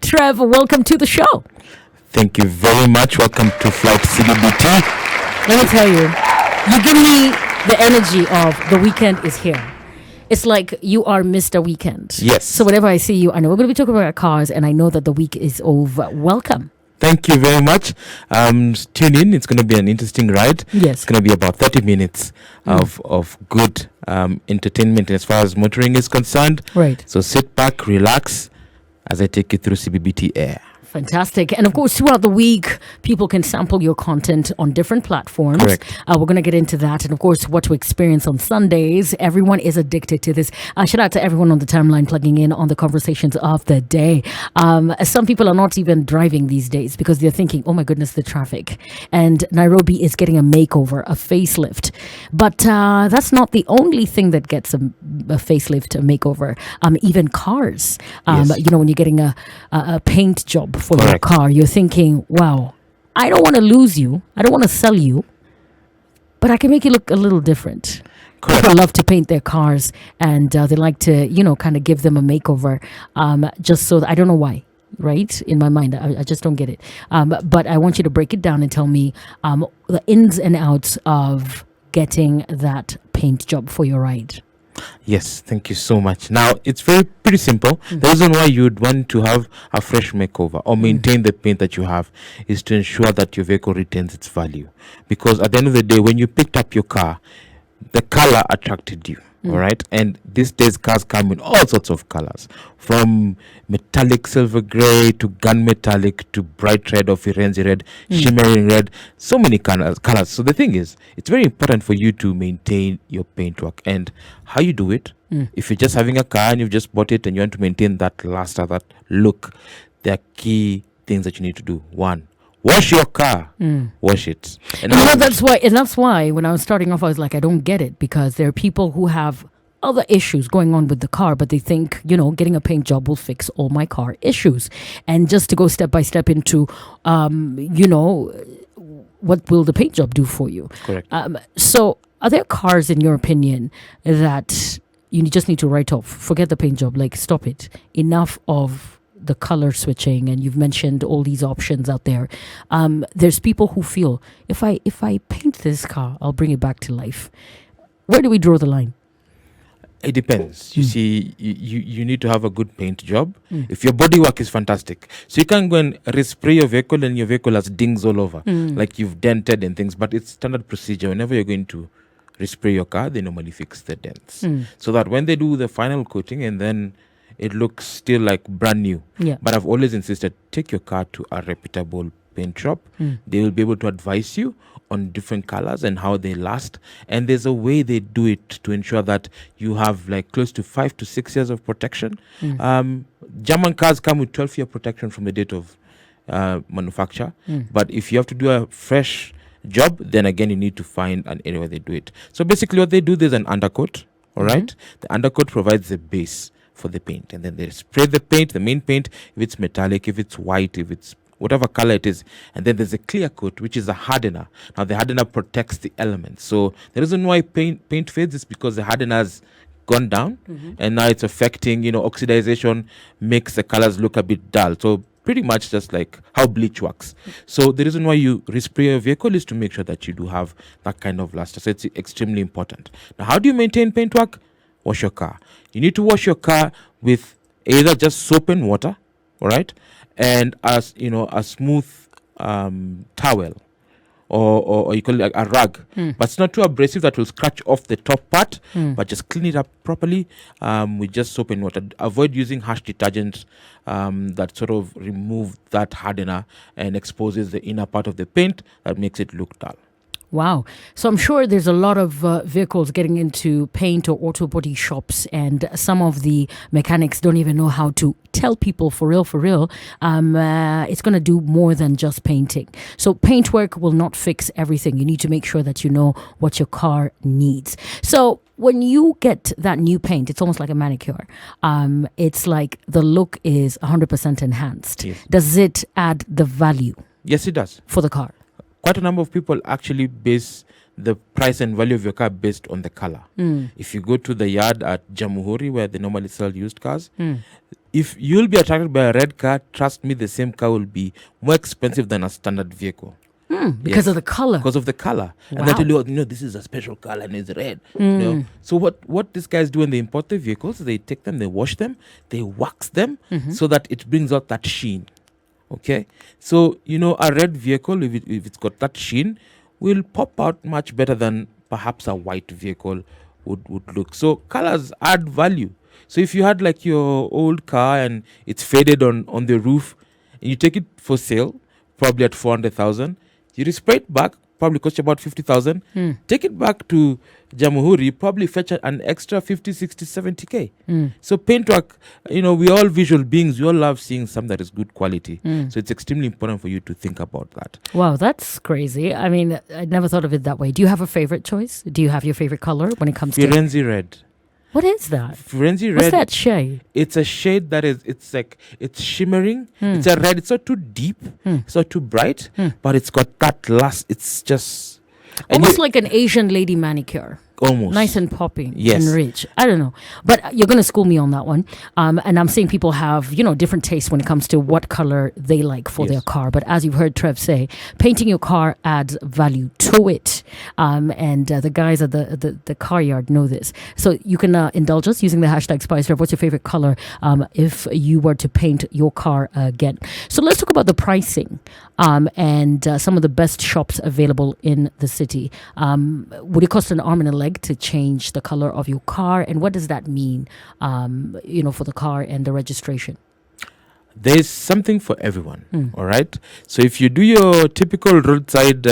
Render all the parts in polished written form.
TREV, welcome to the show. Thank you very much. Welcome to Flight CBBT. Let me tell you, you give me the energy of the weekend is here. It's like you are Mr. Weekend. Yes. So whenever I see you, I know we're going to be talking about cars, and I know that the week is over. Welcome. Thank you very much. Tune in. It's going to be an interesting ride. Yes. It's going to be about 30 minutes of good entertainment as far as motoring is concerned. Right. So sit back, relax as I take you through CBBT Air. Fantastic. And of course, throughout the week, people can sample your content on different platforms. Correct. We're going to get into that. And of course, what to experience on Sundays. Everyone is addicted to this. Shout out to everyone on the timeline plugging in on the conversations of the day. Some people are not even driving these days because they're thinking, oh my goodness, the traffic. And Nairobi is getting a makeover, a facelift. But that's not the only thing that gets a facelift, a makeover. Even cars. Yes. You know, when you're getting a paint job for your Correct. car, you're thinking, wow, I don't want to lose you. I don't want to sell you, but I can make you look a little different. Correct. People love to paint their cars, and they like to, you know, kind of give them a makeover, just so that, I don't know why, right? In my mind, I just don't get it. But I want you to break it down and tell me the ins and outs of getting that paint job for your ride. Yes, thank you so much. Now, it's pretty simple. The reason why you'd want to have a fresh makeover or maintain the paint that you have is to ensure that your vehicle retains its value. Because at the end of the day, when you picked up your car, the color attracted you. All right. And these days, cars come in all sorts of colors, from metallic silver gray to gunmetallic to bright red or Firenze red, shimmering red, so many colors. So the thing is, it's very important for you to maintain your paintwork. And how you do it, if you're just having a car and you've just bought it and you want to maintain that luster, that look, there are key things that you need to do. One, wash your car. Wash it. And that's why when I was starting off, I was like, I don't get it, because there are people who have other issues going on with the car, but they think, you know, getting a paint job will fix all my car issues. And just to go step by step into, you know, what will the paint job do for you? Correct. So are there cars, in your opinion, that you just need to write off? Forget the paint job, like stop it. Enough of the color switching, and you've mentioned all these options out there. There's people who feel, if I paint this car, I'll bring it back to life. Where do we draw the line? It depends. You see, you need to have a good paint job. If your bodywork is fantastic, so you can go and respray your vehicle and your vehicle has dings all over, like you've dented and things, but it's standard procedure. Whenever you're going to respray your car, they normally fix the dents, so that when they do the final coating and then it looks still like brand new. Yeah. But I've always insisted, take your car to a reputable paint shop. They will be able to advise you on different colors and how they last. And there's a way they do it to ensure that you have like close to 5 to 6 years of protection. German cars come with 12-year protection from the date of manufacture. But if you have to do a fresh job, then again, you need to find an area where they do it. So basically what they do, there's an undercoat. All right. The undercoat provides the base for the paint, and then they spray the paint, the main paint, if it's metallic, if it's white, if it's whatever color it is, and then there's a clear coat, which is a hardener. Now the hardener protects the elements. So the reason why paint fades is because the hardener has gone down, and now it's affecting, you know, oxidization makes the colors look a bit dull. So pretty much just like how bleach works. So the reason why you respray your vehicle is to make sure that you do have that kind of luster. So it's extremely important. Now, how do you maintain paintwork? Wash your car. You need to wash your car with either just soap and water, all right, and as you know, a smooth towel, or you call it a rag, but it's not too abrasive that will scratch off the top part, but just clean it up properly with just soap and water. Avoid using harsh detergents that sort of remove that hardener and exposes the inner part of the paint that makes it look dull. Wow. So I'm sure there's a lot of vehicles getting into paint or auto body shops, and some of the mechanics don't even know how to tell people for real, it's going to do more than just painting. So Paintwork will not fix everything. You need to make sure that you know what your car needs. So when you get that new paint, it's almost like a manicure. It's like the look is 100% enhanced. Yes. Does it add the value? Yes, it does. For the car? Quite a number of people actually base the price and value of your car based on the color. If you go to the yard at Jamhuri, where they normally sell used cars, if you'll be attracted by a red car, trust me, the same car will be more expensive than a standard vehicle. Because of the color. Because of the color. And they Wow. tell you, this is a special color and it's red. So what these guys do when they import the vehicles, they take them, they wash them, they wax them so that it brings out that sheen. Okay? So, a red vehicle, if it's got that sheen, will pop out much better than perhaps a white vehicle would look. So colors add value. So if you had like your old car and it's faded on the roof, and you take it for sale, probably at 400,000, you spray it back, probably cost you about 50,000. Take it back to Jamhuri, probably fetch an extra 50, 60, 70K. So Paintwork, we all visual beings, we all love seeing something that is good quality. So it's extremely important for you to think about that. Wow, that's crazy. I mean, I never thought of it that way. Do you have a favorite choice? Do you have your favorite color when it comes to... Firenze red. What is that? Firenze red. What's that shade? It's a shade that it's shimmering. It's a red. It's not too deep. It's not too bright. But it's got that lust. It's just... Almost like an Asian lady manicure. Almost. Nice and popping Yes. and rich. I don't know. But you're going to school me on that one. And I'm seeing people have, different tastes when it comes to what color they like for their car. But as you've heard Trev say, painting your car adds value to it. And the guys at the car yard know this. So you can indulge us using the hashtag SpiceTrev. What's your favorite color if you were to paint your car again? So let's talk about the pricing and some of the best shops available in the city. Would it cost an arm and a leg to change the color of your car, and what does that mean for the car and the registration? There's something for everyone. All right, so if you do your typical roadside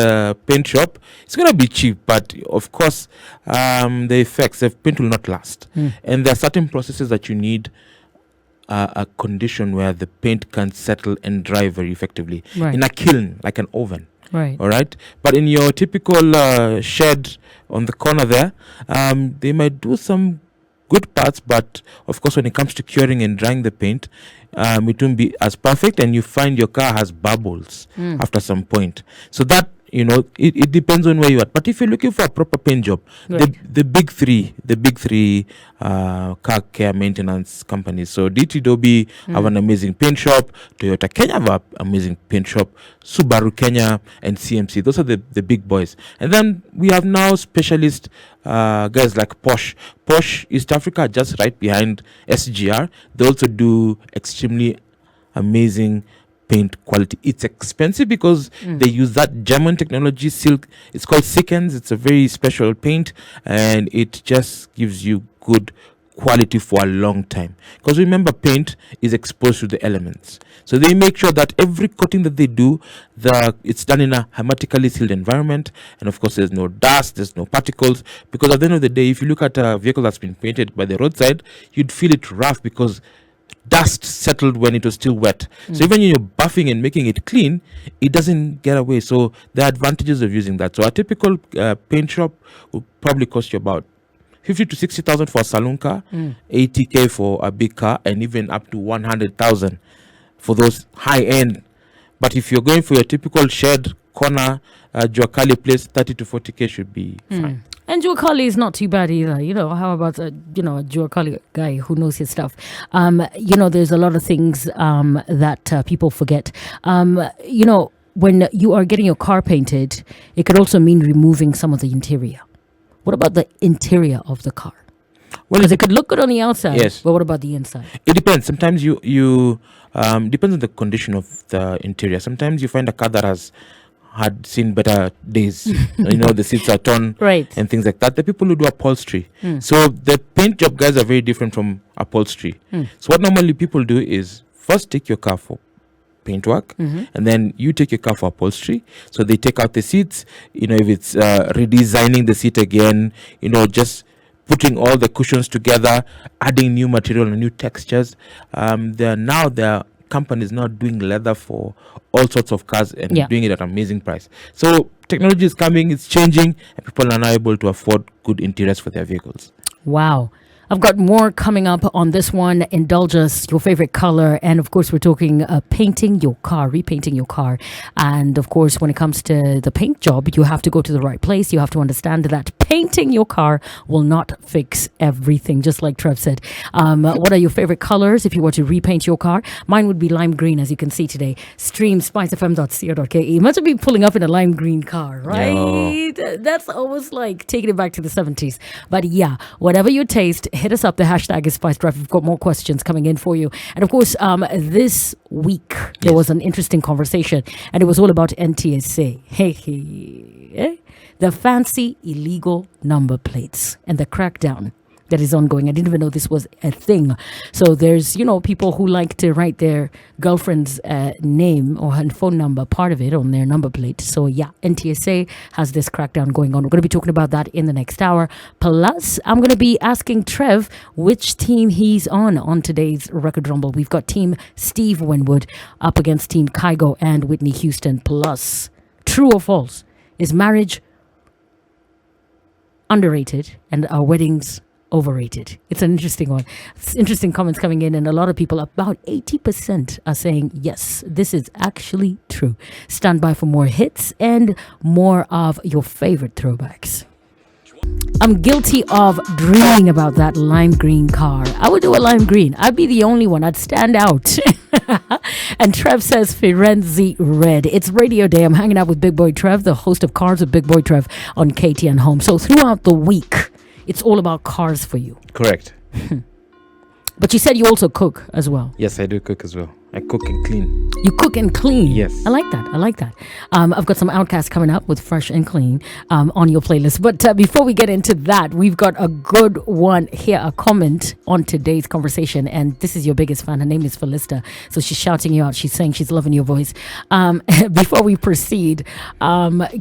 paint shop, it's going to be cheap, but of course the effects of paint will not last. And there are certain processes that you need a condition where the paint can settle and dry very effectively. In a kiln, like an oven. Right. All right. But in your typical shed on the corner there, they might do some good parts, but of course, when it comes to curing and drying the paint, it won't be as perfect, and you find your car has bubbles after some point. So that, it depends on where you are. But if you're looking for a proper paint job, the big three car care maintenance companies. So DT Dobie have an amazing paint shop. Toyota Kenya have an amazing paint shop. Subaru Kenya and CMC. Those are the big boys. And then we have now specialist guys like Posh. Posh East Africa, just right behind SGR. They also do extremely amazing paint quality. It's expensive because they use that German technology, silk. It's called Sickens. It's a very special paint, and it just gives you good quality for a long time. Because remember, paint is exposed to the elements, so they make sure that every coating that they do, it's done in a hermetically sealed environment, and of course there's no dust, there's no particles, because at the end of the day, if you look at a vehicle that's been painted by the roadside, you'd feel it rough because dust settled when it was still wet. So even when you're buffing and making it clean, it doesn't get away. So there are advantages of using that. So a typical paint shop will probably cost you about 50 to 60,000 for a saloon car, 80K for a big car, and even up to 100,000 for those high end. But if you're going for your typical shed corner Juakali place, 30 to 40K should be fine. And Juakali is not too bad either. How about a Juakali guy who knows his stuff? There's a lot of things that people forget. When you are getting your car painted, it could also mean removing some of the interior. What about the interior of the car? Well, because it could look good on the outside, yes, but what about the inside? It depends. Sometimes you depends on the condition of the interior. Sometimes you find a car that had seen better days. The seats are torn, right, and things like that. The people who do upholstery. So the paint job guys are very different from upholstery. So what normally people do is first take your car for paintwork, and then you take your car for upholstery. So they take out the seats. If it's redesigning the seat again, just putting all the cushions together, adding new material and new textures. There are companies now doing leather for all sorts of cars and doing it at an amazing price. So technology is coming, it's changing, and people are now able to afford good interiors for their vehicles. Wow. I've got more coming up on this one. Indulge us, your favorite color. And of course, we're talking painting your car, repainting your car. And of course, when it comes to the paint job, you have to go to the right place. You have to understand that painting your car will not fix everything, just like Trev said. What are your favorite colors if you were to repaint your car? Mine would be lime green, as you can see today. Stream spicefm.co.ke. Imagine me pulling up in a lime green car, right? That's almost like taking it back to the 70s. But yeah, whatever your taste, hit us up. The hashtag is Spice Drive. We've got more questions coming in for you. And of course, this week there was an interesting conversation, and it was all about NTSA. The fancy illegal number plates and the crackdown that is ongoing. I didn't even know this was a thing. So there's, people who like to write their girlfriend's name or her phone number, part of it, on their number plate. So yeah, NTSA has this crackdown going on. We're going to be talking about that in the next hour. Plus, I'm going to be asking Trev which team he's on today's Record Rumble. We've got Team Steve Winwood up against Team Kygo and Whitney Houston. Plus, true or false, is marriage underrated and our weddings overrated? It's an interesting one. It's interesting comments coming in, and a lot of people, about 80%, are saying yes, this is actually true. Stand by for more hits and more of your favorite throwbacks. I'm guilty of dreaming about that lime green car. I would do a lime green. I'd be the only one. I'd stand out. And Trev says Firenze red. It's Radio Day. I'm hanging out with Big Boy Trev, the host of Cars with Big Boy Trev on KTN Home. So throughout the week, it's all about cars for you. Correct. But you said you also cook as well. Yes, I do cook as well. I cook and clean. You cook and clean? Yes. I like that. I've got some Outcasts coming up with Fresh and Clean on your playlist. But before we get into that, we've got a good one here, a comment on today's conversation. And this is your biggest fan. Her name is Felista. So she's shouting you out. She's saying she's loving your voice. Before we proceed,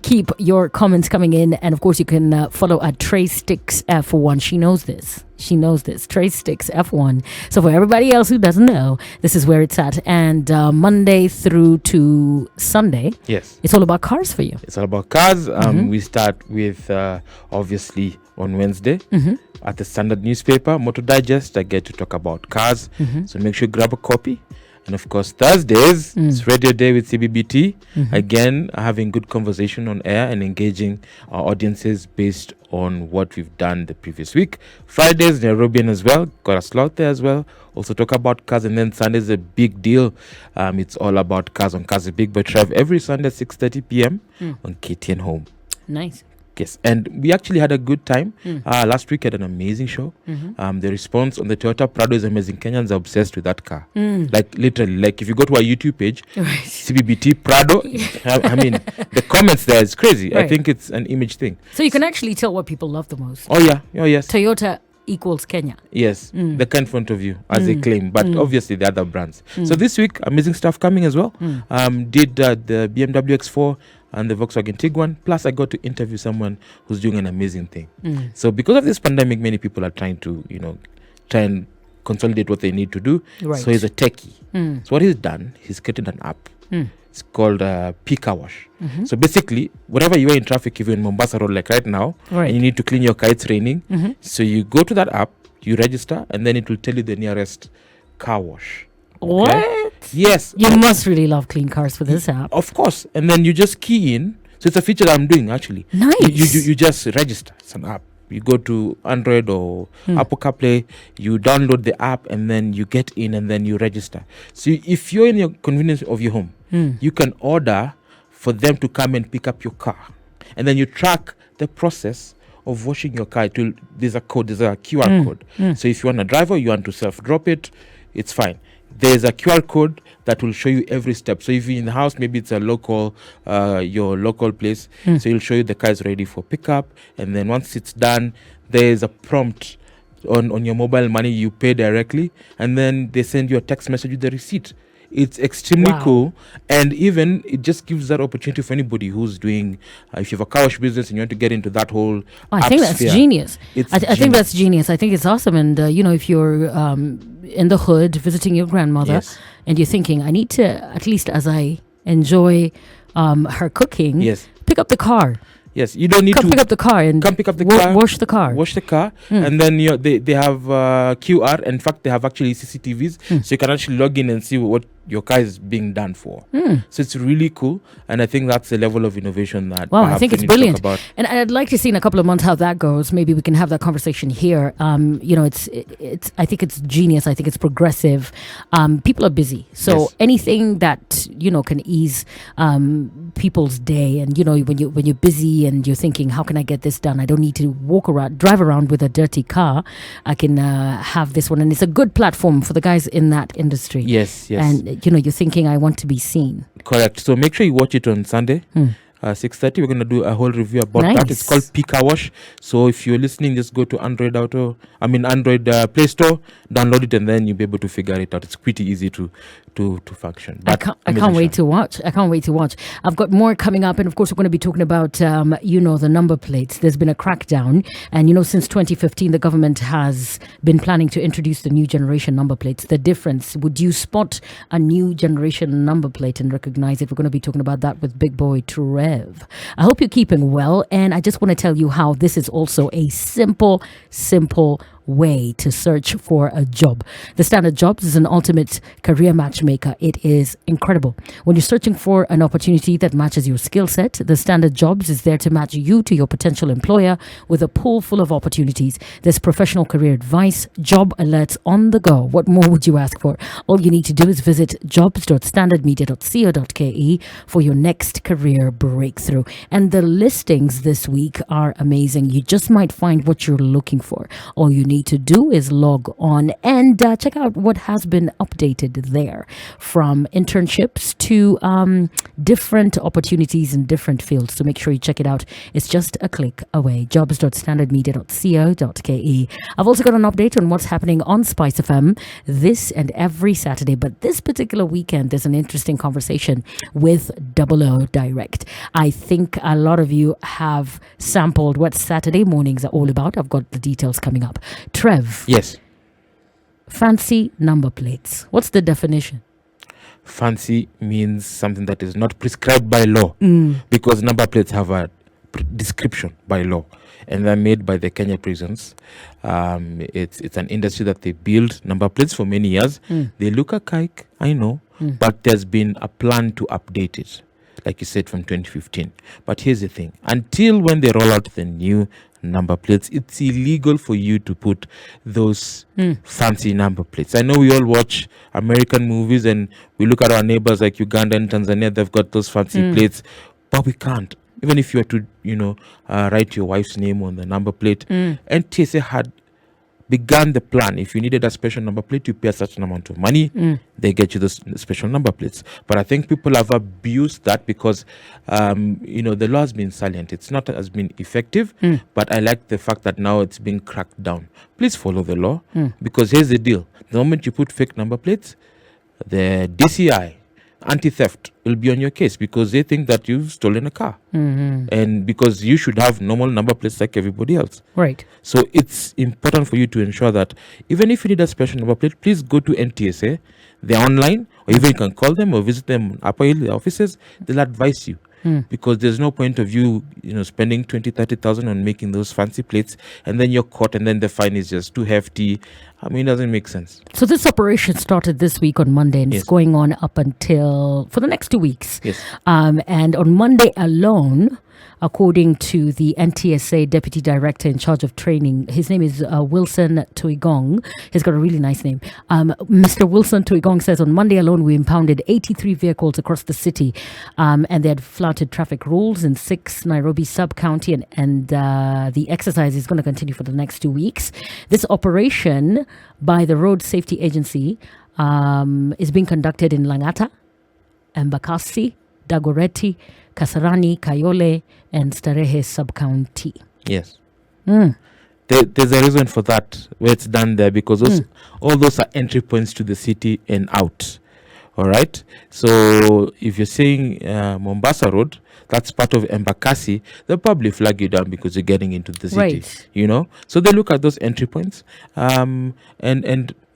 keep your comments coming in. And of course, you can follow at Trey Sticks F1. She knows this. Trey Sticks F1. So for everybody else who doesn't know, this is where it's at. And Monday through to Sunday, yes, it's all about cars for you. It's all about cars. We start with obviously on Wednesday at the Standard newspaper, Motor Digest. I get to talk about cars. So make sure you grab a copy. And of course, Thursdays, it's Radio Day with CBBT. Again, having good conversation on air and engaging our audiences based on what we've done the previous week. Fridays, Nairobian as well. Got a slot there as well. Also talk about cars. And then Sunday's a big deal. It's all about cars on Cars with Big Boy Trev every Sunday at 6:30 p.m. on KTN Home. Nice. Yes, and we actually had a good time. Last week, I had an amazing show. The response on the Toyota Prado is amazing. Kenyans are obsessed with that car. Like, literally, like if you go to our YouTube page, CBBT Prado, I mean, the comments there is crazy. Right. I think it's an image thing. So you can actually tell what people love the most. Oh, yeah. Oh, yes. Toyota equals Kenya. Yes, the car in front of you, as they claim. But obviously, the other brands. So this week, amazing stuff coming as well. Did the BMW X4 and the Volkswagen Tiguan. Plus, I got to interview someone who's doing an amazing thing. So because of this pandemic, many people are trying to, try and consolidate what they need to do. Right. So he's a techie. So what he's done, he's created an app. It's called Car Wash. So basically, whenever you are in traffic, if you're in Mombasa Road, like right now, and you need to clean your car, it's raining. So you go to that app, you register, and then it will tell you the nearest car wash. Okay? What? Yes. You must really love clean cars for this app. Of course. And then you just key in. So it's a feature that I'm doing, actually. Nice. You just register. It's an app. You go to Android or Apple CarPlay, you download the app, and then you get in, and then you register. So if you're in your convenience of your home, you can order for them to come and pick up your car. And then you track the process of washing your car. There's a QR code. So if you want a driver, you want to self-drop it, it's fine. There's a QR code that will show you every step. So if you're in the house, maybe it's a your local place. So it'll show you the car is ready for pickup. And then once it's done, there's a prompt on your mobile money. You pay directly. And then they send you a text message with the receipt. It's extremely cool. And even it just gives that opportunity for anybody who's doing, if you have a car wash business and you want to get into that whole I think that's genius. I think that's genius. I think it's awesome. And, if you're in the hood visiting your grandmother and you're thinking, I need to, at least as I enjoy her cooking, pick up the car. Yes, you don't need to pick up the car and come pick up the car, wash the car. And then they have QR. In fact, they have actually CCTVs, so you can actually log in and see what your car is being done for. So it's really cool, and I think that's the level of innovation that Wow, I think it's brilliant. about. And I'd like to see in a couple of months how that goes. Maybe we can have that conversation here. It's I think it's genius. I think it's progressive. People are busy, so Yes. anything that can ease people's day. And when you're busy and you're thinking, how can I get this done? I don't need to drive around with a dirty car. I can have this one, and it's a good platform for the guys in that industry. Yes. And you're thinking, I want to be seen. Correct. So make sure you watch it on Sunday. 6:30. We're going to do a whole review about that. It's called Pika Wash. So if you're listening, just go to Android Play Store, download it, and then you'll be able to figure it out. It's pretty easy to function. I can't wait to watch. I've got more coming up, and of course we're going to be talking about the number plates. There's been a crackdown, and since 2015 the government has been planning to introduce the new generation number plates. The difference, would you spot a new generation number plate and recognize it? We're going to be talking about that with big boy TREV. I hope you're keeping well, and I just want to tell you how this is also a simple way to search for a job. The Standard Jobs is an ultimate career matchmaker. It is incredible. When you're searching for an opportunity that matches your skill set, the Standard Jobs is there to match you to your potential employer with a pool full of opportunities. There's professional career advice, job alerts on the go. What more would you ask for? All you need to do is visit jobs.standardmedia.co.ke for your next career breakthrough. And the listings this week are amazing. You just might find what you're looking for. All you need to do is log on and check out what has been updated there, from internships to different opportunities in different fields. So make sure you check it out. It's just a click away. jobs.standardmedia.co.ke. I've also got an update on what's happening on Spice FM this and every Saturday, but this particular weekend there's an interesting conversation with 00 Direct. I think a lot of you have sampled what Saturday mornings are all about. I've got the details coming up. TREV. Yes. Fancy number plates. What's the definition? Fancy means something that is not prescribed by law, because number plates have a description by law, and they're made by the Kenya prisons. It's an industry that they build number plates for many years. They look archaic, I know, but there's been a plan to update it, like you said, from 2015. But here's the thing: until when they roll out the new number plates, it's illegal for you to put those fancy number plates. I know we all watch American movies and we look at our neighbors like Uganda and Tanzania. They've got those fancy plates, but we can't. Even if you were to write your wife's name on the number plate, NTSA had began the plan. If you needed a special number plate, you pay a certain amount of money, they get you those special number plates. But I think people have abused that because the law has been silent. It's not as been effective, but I like the fact that now it's being cracked down. Please follow the law, because here's the deal: the moment you put fake number plates, the DCI, anti-theft, will be on your case because they think that you've stolen a car, and because you should have normal number plates like everybody else. Right. So it's important for you to ensure that even if you need a special number plate, please go to NTSA. They're online, or even you can call them or visit them in Upper Hill offices. They'll advise you, because there's no point of you spending 20,000-30,000 on making those fancy plates, and then you're caught, and then the fine is just too hefty. I mean, it doesn't make sense. So this operation started this week on Monday, and it's going on up until for the next 2 weeks. Yes. And on Monday alone, according to the NTSA Deputy Director in charge of training, his name is Wilson Tuigong. He's got a really nice name. Mr. Wilson Tuigong says on Monday alone, we impounded 83 vehicles across the city, and they had flouted traffic rules in 6 Nairobi sub-county, and the exercise is going to continue for the next 2 weeks. This operation by the Road Safety Agency is being conducted in Lang'ata, Embakasi, Dagoretti, Kasarani, Kayole, and Starehe sub-county. Yes. There's a reason for that, where it's done there, because all those are entry points to the city and out. All right. So if you're saying Mombasa Road, that's part of Embakasi, they'll probably flag you down because you're getting into the city. Right. So they look at those entry points. And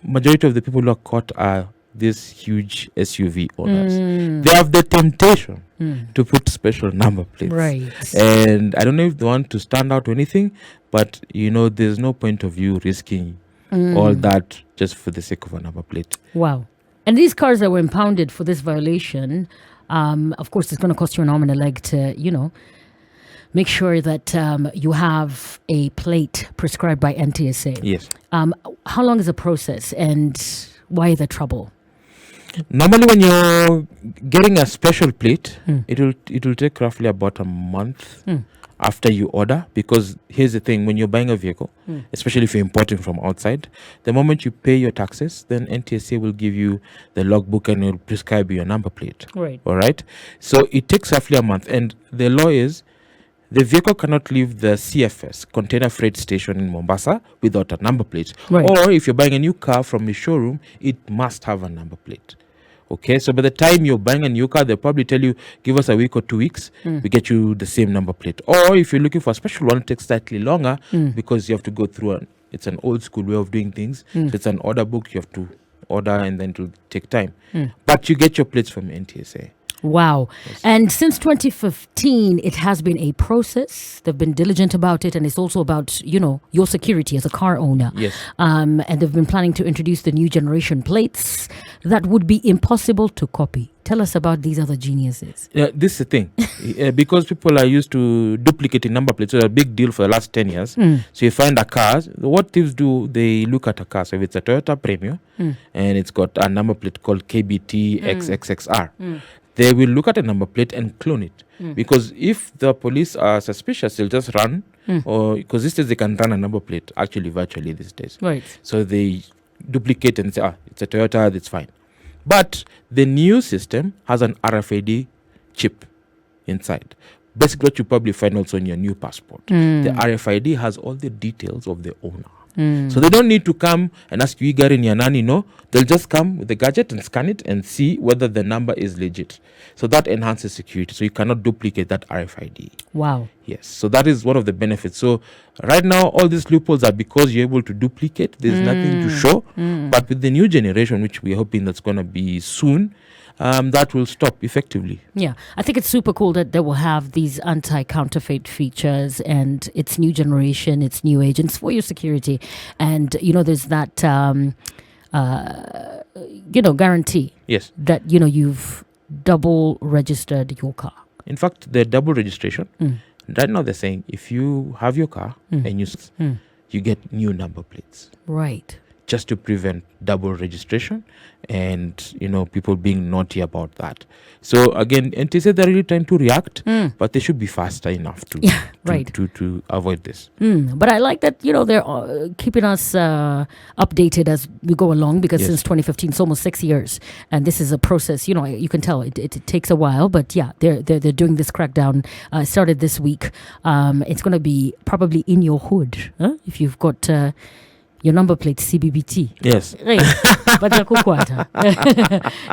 majority of the people who are caught are these huge SUV owners. They have the temptation to put special number plates. Right. And I don't know if they want to stand out or anything, but there's no point of you risking all that just for the sake of a number plate. Wow. And these cars that were impounded for this violation, of course, it's going to cost you an arm and a leg to, make sure that you have a plate prescribed by NTSA. Yes. How long is the process and why the trouble? Normally, when you're getting a special plate, it will take roughly about a month after you order, because here's the thing: when you're buying a vehicle, especially if you're importing from outside, the moment you pay your taxes, then NTSA will give you the logbook and will prescribe you a number plate. Right. All right. So it takes roughly a month, and the law is the vehicle cannot leave the CFS, Container Freight Station in Mombasa, without a number plate. Right. Or if you're buying a new car from a showroom, it must have a number plate. Okay, so by the time you're buying a new car, they'll probably tell you, give us a week or 2 weeks, we get you the same number plate. Or if you're looking for a special one, it takes slightly longer because you have to go through it's an old school way of doing things. So it's an order book, you have to order and then it will take time. But you get your plates from NTSA. Wow. Yes. And since 2015, it has been a process. They've been diligent about it. And it's also about, your security as a car owner. Yes. And they've been planning to introduce the new generation plates that would be impossible to copy. Tell us about these other geniuses. This is the thing. Because people are used to duplicating number plates, so it's a big deal for the last 10 years. So you find a car. What thieves do, they look at a car. So if it's a Toyota Premio and it's got a number plate called KBT XXXR, they will look at a number plate and clone it. Because if the police are suspicious, they'll just run. Or because these days they can run a number plate, actually virtually these days. Right. So they duplicate and say, it's a Toyota, that's fine. But the new system has an RFID chip inside. Basically, what you probably find also in your new passport. The RFID has all the details of the owner. So they don't need to come and ask you, Igari Nyanani, no. They'll just come with the gadget and scan it and see whether the number is legit. So that enhances security. So you cannot duplicate that RFID. Wow. Yes. So that is one of the benefits. So right now, all these loopholes are because you're able to duplicate. There's nothing to show. But with the new generation, which we're hoping that's going to be soon, that will stop effectively. Yeah, I think it's super cool that they will have these anti-counterfeit features, and it's new generation, it's new age, and it's for your security. And, there's that, guarantee. Yes. That, you've double registered your car. In fact, the double registration, right now they're saying if you have your car and you get new number plates. Right. Just to prevent double registration and, people being naughty about that. So again, NTSA, they're really trying to react, but they should be faster enough to avoid this. But I like that, they're keeping us updated as we go along, because since 2015, it's almost 6 years. And this is a process, you can tell it takes a while, but yeah, they're doing this crackdown. Started this week. It's going to be probably in your hood, if you've got... your number plate CBBT. Yes. But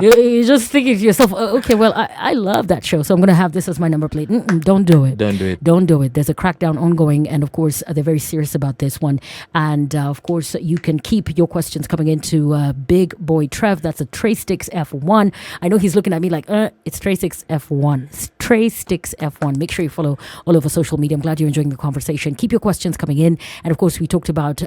you're just thinking to yourself, okay, well, I love that show, so I'm going to have this as my number plate. Don't do it. Don't do it. There's a crackdown ongoing, and of course, they're very serious about this one. And of course, you can keep your questions coming into Big Boy Trev. That's a Tray Sticks F1. I know he's looking at me like, it's Tray Sticks F1. It's Tray Sticks F1. Make sure you follow all over social media. I'm glad you're enjoying the conversation. Keep your questions coming in. And of course, we talked about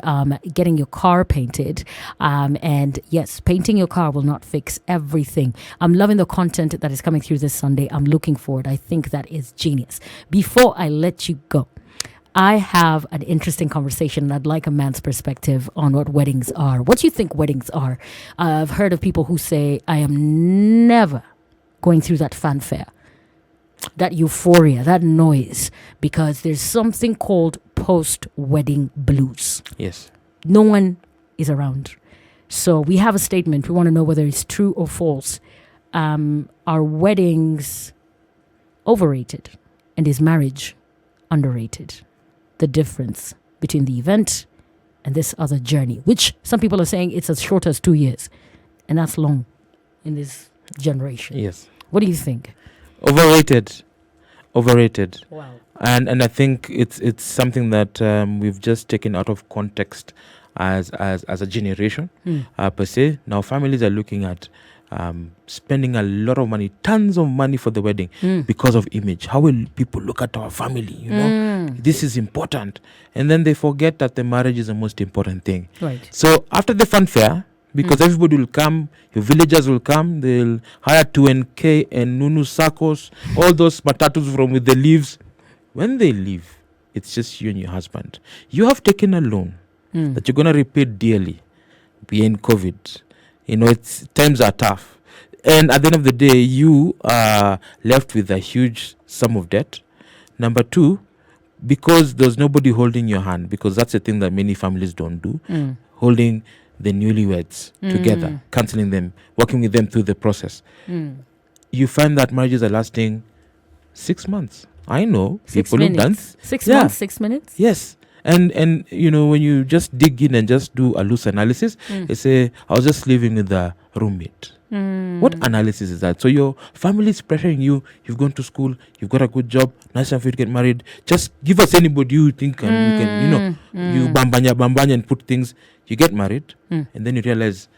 getting your car painted, and yes, painting your car will not fix everything. I'm loving the content that is coming through this Sunday. I'm looking forward. I think that is genius. Before I let you go, I have an interesting conversation, and I'd like a man's perspective on what weddings are. What do you think weddings are? I've heard of people who say, I am never going through that fanfare, that euphoria, that noise, because there's something called post-wedding blues. Yes. No one is around. So we have a statement. We want to know whether it's true or false. Are weddings overrated? And is marriage underrated? The difference between the event and this other journey, which some people are saying it's as short as 2 years. And that's long in this generation. Yes. What do you think? Overrated. Wow. And I think it's something that we've just taken out of context as a generation per se. Now families are looking at spending a lot of money, tons of money for the wedding because of image. How will people look at our family? This is important. And then they forget that the marriage is the most important thing. Right. So after the fanfare, because everybody will come, your villagers will come, they'll hire 2NK and Nunu Sakos, all those matatus from with the leaves. When they leave, it's just you and your husband. You have taken a loan that you're going to repay dearly being COVID. Times are tough. And at the end of the day, you are left with a huge sum of debt. Number two, because there's nobody holding your hand, because that's the thing that many families don't do, holding the newlyweds together, counseling them, working with them through the process. You find that marriages are lasting 6 months. I know 6 people who've done minutes. 6 months, 6 minutes? Yes. And when you just dig in and just do a loose analysis, they say, I was just living with a roommate. What analysis is that? So your family is pressuring you. You've gone to school. You've got a good job. Now it's time for you to get married. Just give us anybody you think and you can, you bambanya and put things. You get married, and then you realize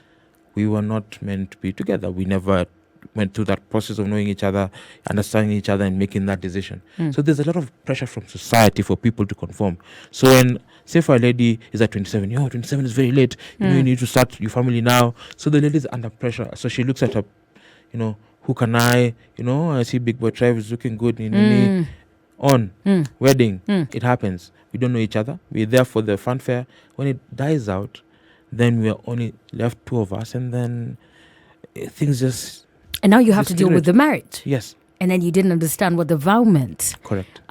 we were not meant to be together. We never went through that process of knowing each other, understanding each other, and making that decision. So there's a lot of pressure from society for people to conform. So when, say for a lady is at 27, 27 is very late. You need to start your family now. So the lady is under pressure. So she looks at her, who can I see Big Boy TREV is looking good. Wedding, it happens. We don't know each other. We're there for the fanfare. When it dies out, then we're only left two of us, and then things just... And now you have to deal with the marriage. Yes. And then you didn't understand what the vow meant. Correct.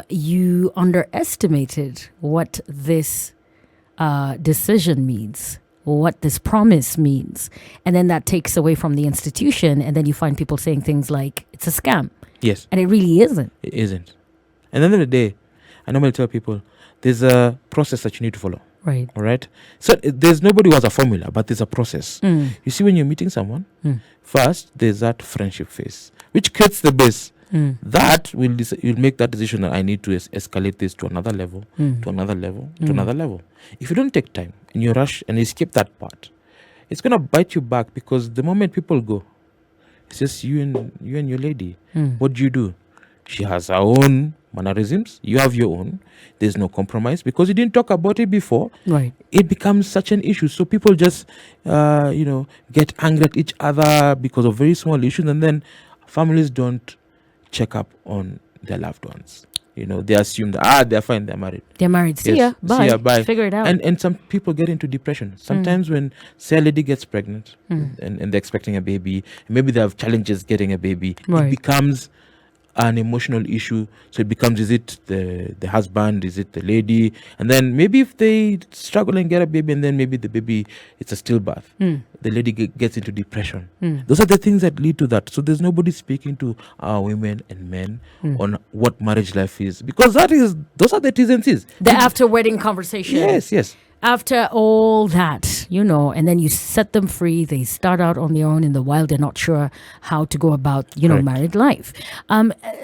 You underestimated what this decision means, what this promise means. And then that takes away from the institution. And then you find people saying things like, it's a scam. Yes. And it really isn't. It isn't. And at the end of the day, I normally tell people, there's a process that you need to follow. Right. All right. So there's nobody who has a formula, but there's a process. You see, when you're meeting someone, first there's that friendship phase, which creates the base. That will make that decision that I need to escalate this to another level, to another level, to another level. If you don't take time and you rush and you skip that part, it's gonna bite you back, because the moment people go, it's just you and your lady. What do? She has her own mannerisms. You have your own. There's no compromise because you didn't talk about it before. Right. It becomes such an issue. So people just, get angry at each other because of very small issues, and then families don't check up on their loved ones. They assume that they're fine, they're married. They're married. See ya. Bye. Figure it out. And some people get into depression. Sometimes when, say, a lady gets pregnant and they're expecting a baby, maybe they have challenges getting a baby. Right. It becomes an emotional issue. So it becomes, is it the husband, is it the lady? And then maybe if they struggle and get a baby, and then maybe the baby, it's a stillbirth, the lady gets into depression. Those are the things that lead to that. So there's nobody speaking to our women and men on what marriage life is, because those are the T's and C's. The after wedding conversation. Yes. After all that, and then you set them free. They start out on their own in the wild. They're not sure how to go about, married life.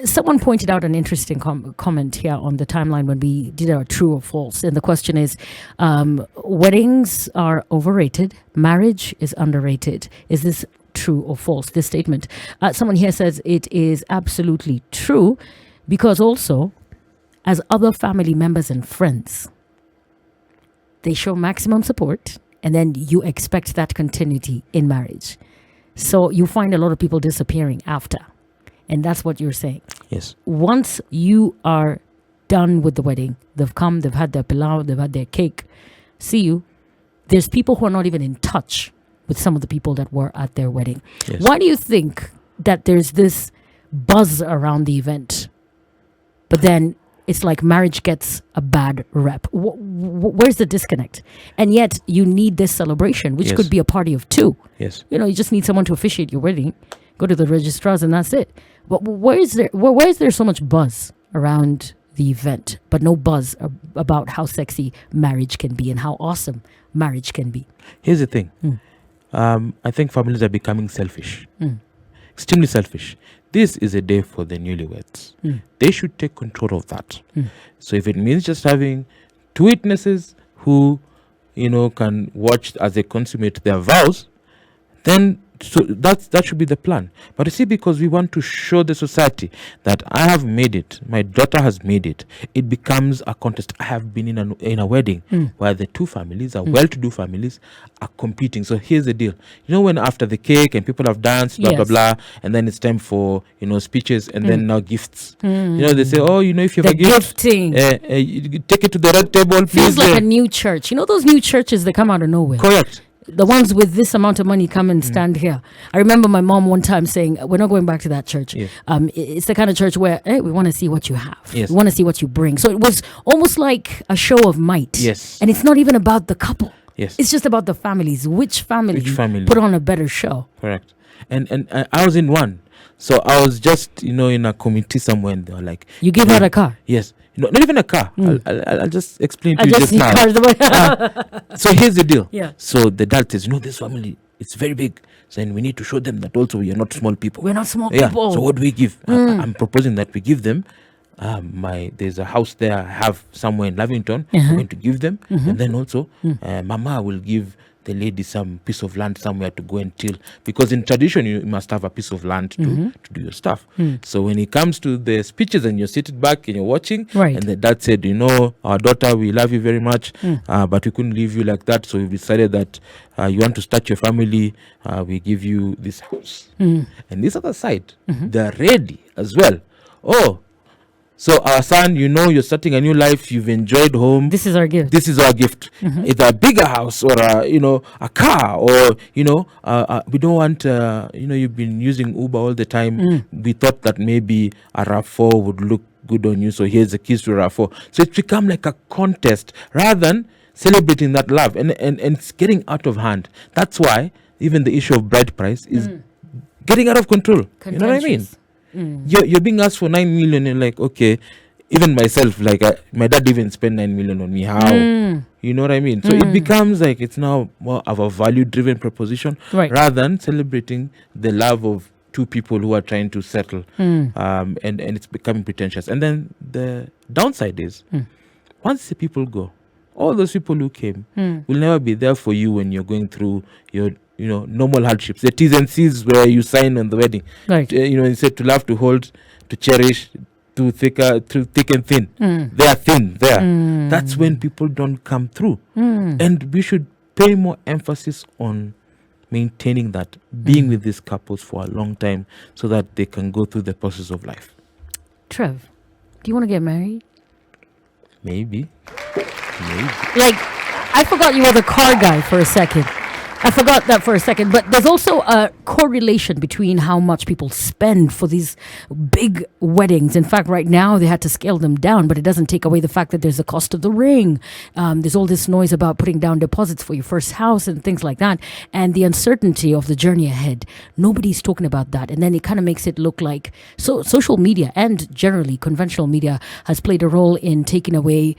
Someone pointed out an interesting comment here on the timeline when we did our true or false. And the question is, weddings are overrated. Marriage is underrated. Is this true or false, this statement? Someone here says it is absolutely true, because also, as other family members and friends, they show maximum support, and then you expect that continuity in marriage. So you find a lot of people disappearing after. And that's what you're saying. Yes. Once you are done with the wedding, they've come, they've had their pilau, they've had their cake, see you. There's people who are not even in touch with some of the people that were at their wedding. Yes. Why do you think that there's this buzz around the event, but then it's like marriage gets a bad rep? Where's the disconnect? And yet you need this celebration, which could be a party of two. Yes. You just need someone to officiate your wedding, go to the registrars, and that's it. But where is there so much buzz around the event, but no buzz about how sexy marriage can be and how awesome marriage can be? Here's the thing. I think families are becoming selfish. Extremely selfish. This is a day for the newlyweds. They should take control of that. So if it means just having two witnesses who, can watch as they consummate their vows, then so that should be the plan. But you see, because we want to show the society that I have made it, my daughter has made it, it becomes a contest. I have been in a wedding where the two families are well-to-do families are competing. So here's the deal. You know, when after the cake and people have danced, blah, blah, blah, and then it's time for, speeches and then now gifts. They say, oh, if you have the a gift, gifting. you take it to the red table, please. Feels like a new church. You know those new churches that come out of nowhere? Correct. The ones with this amount of money come and stand here. I remember my mom one time saying, we're not going back to that church. Yes. It's the kind of church where, we want to see what you have. Yes. We want to see what you bring. So it was almost like a show of might. Yes. And it's not even about the couple. Yes. It's just about the families. Which family family put on a better show? Correct. And I was in one. So I was just, in a committee somewhere and they were like... You give her a car? Yes. Not even a car. I'll just explain to you just now. So here's the deal. Yeah. So the dad says, this family, it's very big. So we need to show them that also we are not small people. We're not small people. So what do we give? I'm proposing that we give them there's a house there I have somewhere in Lavington. I'm going to give them. And then also Mama will give the lady some piece of land somewhere to go and till, because in tradition you must have a piece of land to do your stuff. So when it comes to the speeches and you're sitting back and you're watching, and the dad said, our daughter, we love you very much, but we couldn't leave you like that, so we decided that you want to start your family, we give you this house. And this other side, they're ready as well. So our son, you're starting a new life. You've enjoyed home. This is our gift. This is our gift. Either a bigger house or a car, or we don't want. You've been using Uber all the time. We thought that maybe a RAV4 would look good on you. So here's the keys to a RAV4. So it's become like a contest rather than celebrating that love, and it's getting out of hand. That's why even the issue of bride price is getting out of control. You know what I mean? You're being asked for 9 million and like, okay, even myself, like my dad even spent 9 million on me. How? You know what I mean? So it becomes like it's now more of a value-driven proposition rather than celebrating the love of two people who are trying to settle. And it's becoming pretentious. And then the downside is once the people go, all those people who came will never be there for you when you're going through your normal hardships, the T's and C's where you sign on the wedding. Right. Instead to love, to hold, to cherish, through thick and thin. They are thin there. That's when people don't come through. And we should pay more emphasis on maintaining that, being with these couples for a long time so that they can go through the process of life. Trev, do you want to get married? Maybe. Like, I forgot you were the car guy for a second. But there's also a correlation between how much people spend for these big weddings. In fact, right now they had to scale them down, but it doesn't take away the fact that there's the cost of the ring. There's all this noise about putting down deposits for your first house and things like that, and the uncertainty of the journey ahead. Nobody's talking about that, and then it kind of makes it look like social media and generally conventional media has played a role in taking away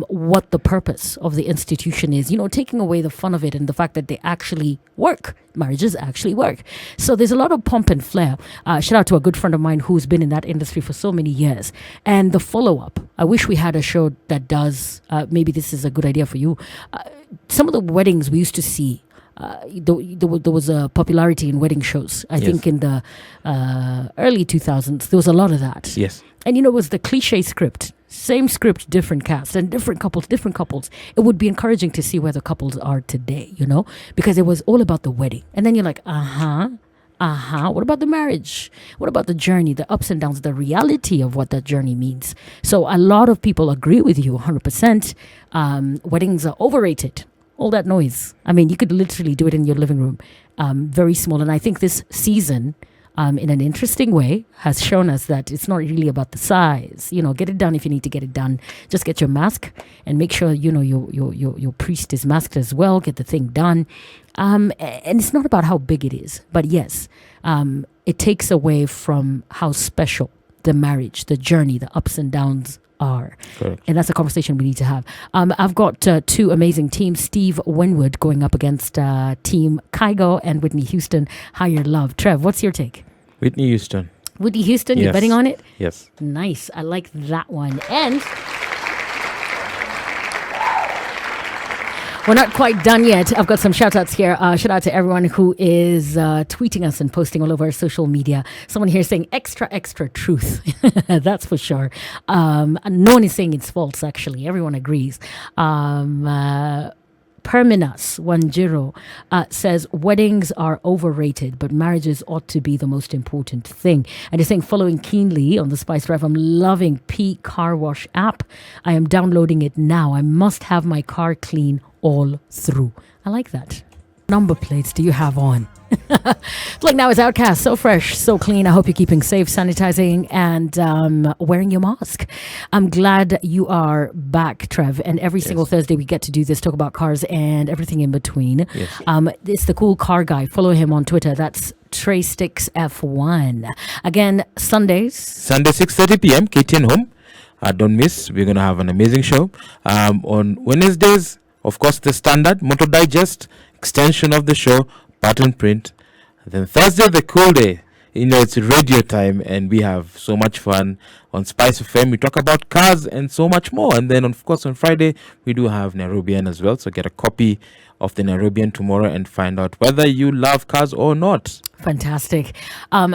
what the purpose of the institution is, taking away the fun of it and the fact that they actually work. Marriages actually work. So there's a lot of pomp and flair. Shout out to a good friend of mine who's been in that industry for so many years. And the follow-up, I wish we had a show that does, maybe this is a good idea for you. Some of the weddings we used to see, there was a popularity in wedding shows. I think in the early 2000s, there was a lot of that. Yes. And it was the cliche script. Same script, different cast, and different couples. It would be encouraging to see where the couples are today, because it was all about the wedding. And then you're like, what about the marriage? What about the journey, the ups and downs, the reality of what that journey means? So a lot of people agree with you 100%. Weddings are overrated. All that noise. I mean, you could literally do it in your living room. Very small. And I think this season, in an interesting way, has shown us that it's not really about the size. Get it done if you need to get it done. Just get your mask and make sure your priest is masked as well. Get the thing done, and it's not about how big it is, but yes, it takes away from how special the marriage, the journey, the ups and downs are. Correct. And that's a conversation we need to have. I've got two amazing teams. Steve Winwood going up against Team Kygo and Whitney Houston, Higher Love. Trev, what's your take? Whitney Houston. Whitney Houston, you're betting on it? Yes. Nice. I like that one. And We're not quite done yet. I've got some shout outs here. Shout out to everyone who is tweeting us and posting all over social media. Someone here saying extra truth. That's for sure. No one is saying it's false, actually. Everyone agrees. Perminas Wanjiro says weddings are overrated, but marriages ought to be the most important thing. And he's saying, following keenly on the Spice Drive, I'm loving P Car Wash app. I am downloading it now. I must have my car clean all through. I like that. Number plates do you have on? Like now it's Outcast, so fresh, so clean. I hope you're keeping safe, sanitizing, and wearing your mask. I'm glad you are back, Trev. And every single Thursday we get to do this, talk about cars and everything in between. Yes. It's the cool car guy. Follow him on Twitter. That's Traystix F1. Again, Sunday 6:30 p.m. KTN Home. Don't miss. We're gonna have an amazing show. On Wednesdays, of course, the standard Motor Digest extension of the show, pattern print. Then Thursday, the cool day. It's radio time, and we have so much fun on Spice FM. We talk about cars and so much more. And then, of course, on Friday, we do have Nairobian as well. So get a copy of the Nairobian tomorrow and find out whether you love cars or not. Fantastic.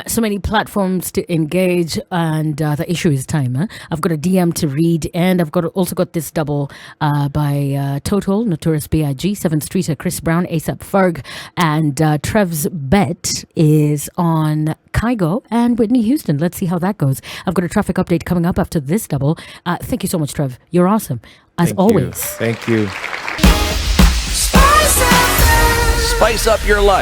So many platforms to engage, and the issue is time. Huh? I've got a DM to read, and I've also got this double by Total, Notorious B.I.G., 7th Streeter, Chris Brown, ASAP Ferg, and Trev's bet is on Kygo and Whitney Houston. Let's see how that goes. I've got a traffic update coming up after this double. Thank you so much, Trev. You're awesome, as always. Thank you. Spice up your life.